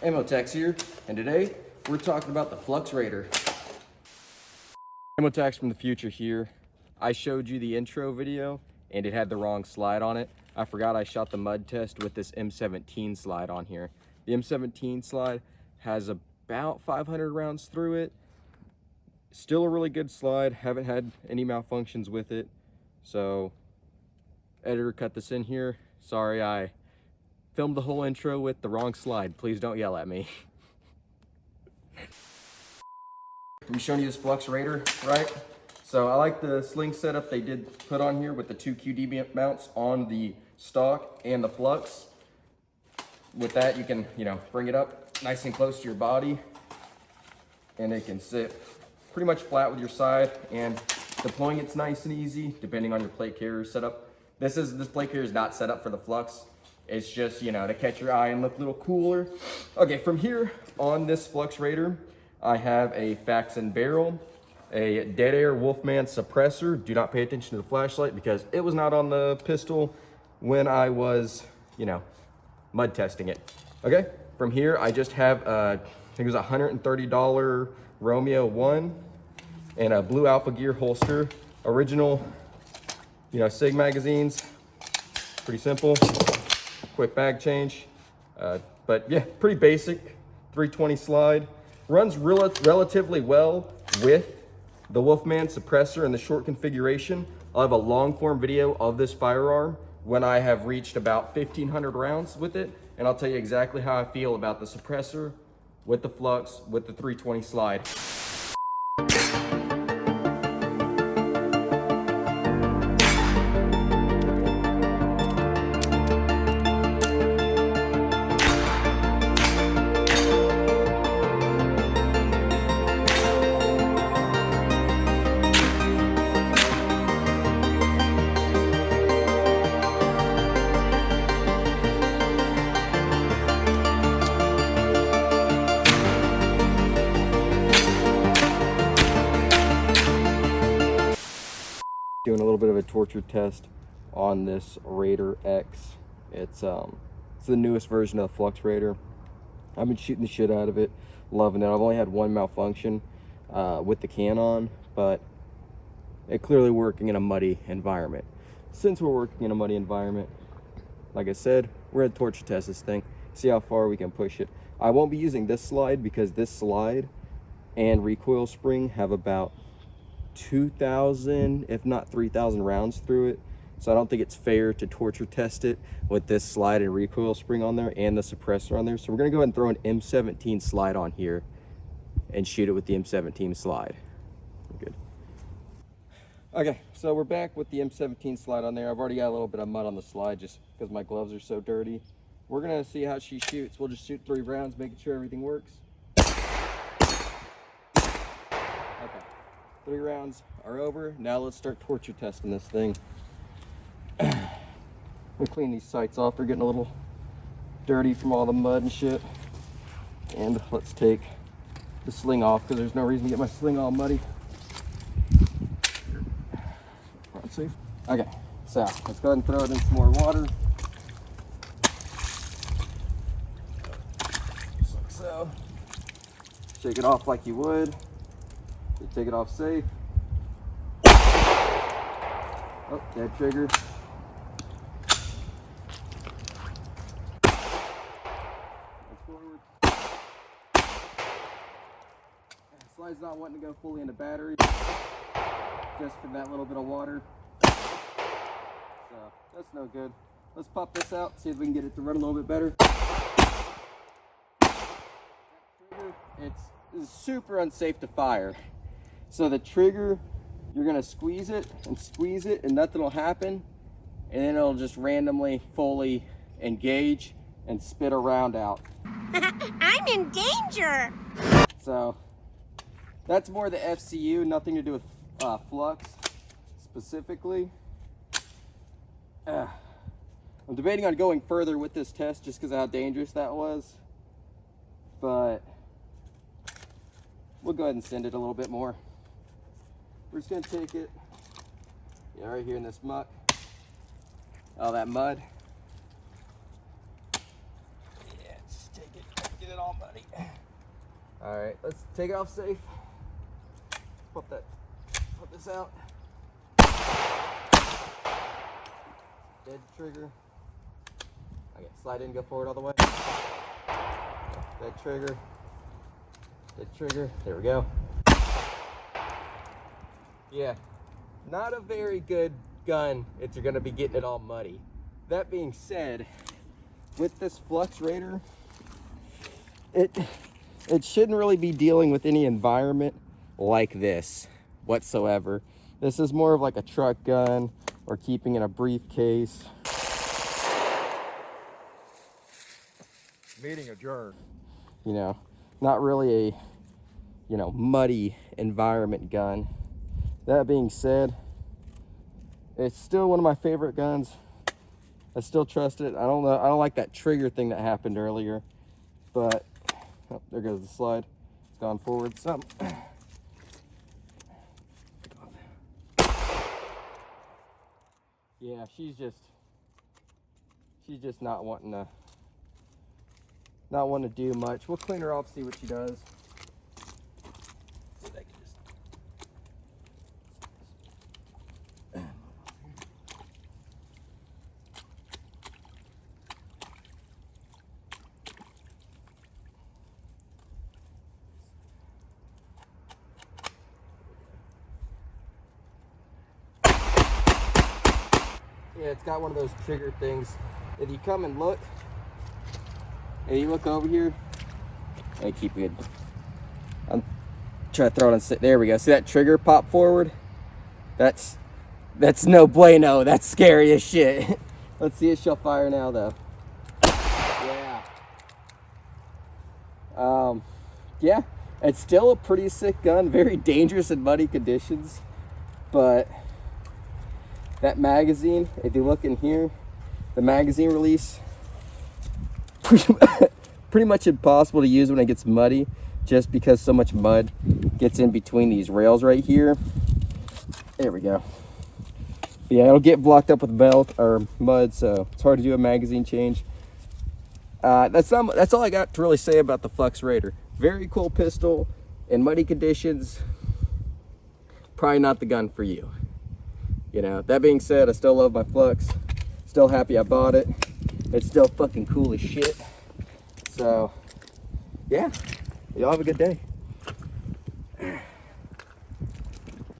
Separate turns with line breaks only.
Amotex here, and today we're talking about the Flux Raider. Amotex from the future here. I showed you the intro video and it had the wrong slide on it. I forgot I shot the mud test with this M17 slide on here. The M17 slide has about 500 rounds through it. Still a really good slide, haven't had any malfunctions with it. So, editor, cut this in here. Sorry, I filmed the whole intro with the wrong slide. Please don't yell at me. I'm showing you this Flux Raider, right? So I like the sling setup they did put on here with the two QD mounts on the stock and the Flux. With that, you can, bring it up nice and close to your body, and it can sit pretty much flat with your side, and deploying it's nice and easy depending on your plate carrier setup. This plate carrier is not set up for the Flux. It's just, to catch your eye and look a little cooler. Okay, from here on this Flux Raider, I have a Faxon barrel, a Dead Air Wolfman suppressor. Do not pay attention to the flashlight because it was not on the pistol when I was, mud testing it. Okay, from here I just have, I think it was a $130 Romeo 1 and a Blue Alpha Gear holster. Original, SIG magazines. Pretty simple. Quick bag change. But yeah, pretty basic. 320 slide. Runs relatively well with the Wolfman suppressor and the short configuration. I'll have a long form video of this firearm when I have reached about 1,500 rounds with it, and I'll tell you exactly how I feel about the suppressor with the Flux with the 320 slide. Doing a little bit of a torture test on this Raider X. It's the newest version of the Flux Raider. I've been shooting the shit out of it, loving it. I've only had one malfunction with the can on, but it clearly working in a muddy environment. Since we're working in a muddy environment, like I said, we're gonna torture test this thing, see how far we can push it. I won't be using this slide because this slide and recoil spring have about 2,000 if not 3,000 rounds through it, so I don't think it's fair to torture test it with this slide and recoil spring on there and the suppressor on there. So we're gonna go ahead and throw an M17 slide on here and shoot it with the M17 slide. Good. Okay, so we're back with the M17 slide on there. I've already got a little bit of mud on the slide just because my gloves are so dirty. We're gonna see how she shoots. We'll just shoot 3 rounds, making sure everything works. Okay. 3 rounds are over. Now let's start torture testing this thing. We'll clean these sights off. They're getting a little dirty from all the mud and shit. And let's take the sling off because there's no reason to get my sling all muddy. Safe. Okay, so let's go ahead and throw it in some more water. Just like so. Shake it off like you would. Take it off safe. Oh, dead trigger. Forward. Slide's not wanting to go fully into battery, just for that little bit of water. So that's no good. Let's pop this out, see if we can get it to run a little bit better. It's super unsafe to fire. So the trigger, you're gonna squeeze it, and nothing will happen, and then it'll just randomly fully engage and spit a round out.
I'm in danger!
So that's more the FCU, nothing to do with Flux specifically. I'm debating on going further with this test just because of how dangerous that was, but we'll go ahead and send it a little bit more. We're just gonna take it, right here in this muck, all that mud. Yeah, just take it, get it all all muddy. All right, let's take it off safe. Put this out. Dead trigger. Okay, slide in, go forward all the way. Dead trigger. Dead trigger. There we go. Yeah, not a very good gun if you're gonna be getting it all muddy. That being said, with this Flux Raider, it shouldn't really be dealing with any environment like this whatsoever. This is more of like a truck gun or keeping in a briefcase.
Meeting adjourned.
You know, not really a, you know, muddy environment gun. That being said, it's still one of my favorite guns. I still trust it. I don't like that trigger thing that happened earlier, but oh, there goes the slide. It's gone forward some. Yeah, she's just not wanting to do much. We'll clean her off, see what she does. Yeah, it's got one of those trigger things. If you come and look, and you look over here, and keep it. I'm trying to throw it on. There we go. See that trigger pop forward? That's no bueno. That's scary as shit. Let's see if she'll fire now, though. Yeah. Yeah. It's still a pretty sick gun. Very dangerous in muddy conditions, but that magazine, if you look in here, the magazine release, pretty much impossible to use when it gets muddy, just because so much mud gets in between these rails right here. There we go. Yeah, it'll get blocked up with mud, so it's hard to do a magazine change. That's all I got to really say about the Flux Raider. Very cool pistol in muddy conditions. Probably not the gun for you. You know, that being said, I still love my Flux. Still happy I bought it. It's still fucking cool as shit. So, yeah, y'all have a good day.